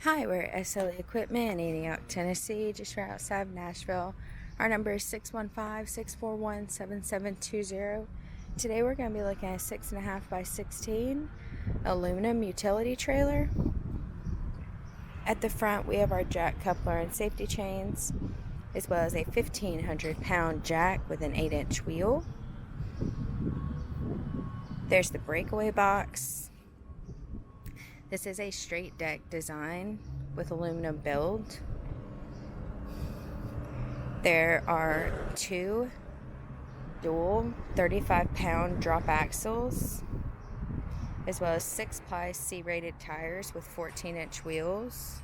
Hi, we're at SLE Equipment in Antioch, Tennessee, just right outside of Nashville. Our number is 615-641-7720. Today we're going to be looking at a 6.5 by 16 aluminum utility trailer. At the front we have our jack coupler and safety chains, as well as a 1,500-pound jack with an 8-inch wheel. There's the breakaway box. This is a straight deck design with aluminum build. There are two dual 35-pound drop axles, as well as 6-ply C-rated tires with 14-inch wheels.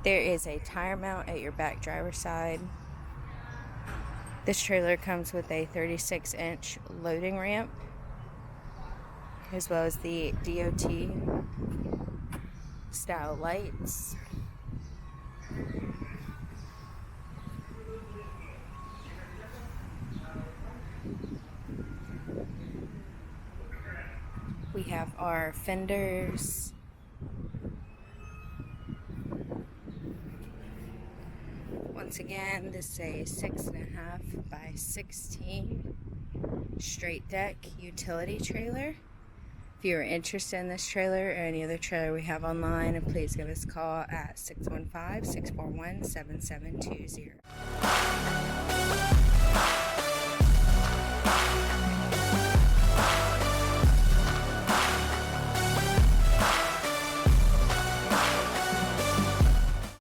There is a tire mount at your back driver's side. This trailer comes with a 36-inch loading ramp, as well as the DOT style lights. We have our fenders. Once again, this is a 6.5 by 16 straight deck utility trailer. If you are interested in this trailer or any other trailer we have online, please give us a call at 615-641-7720.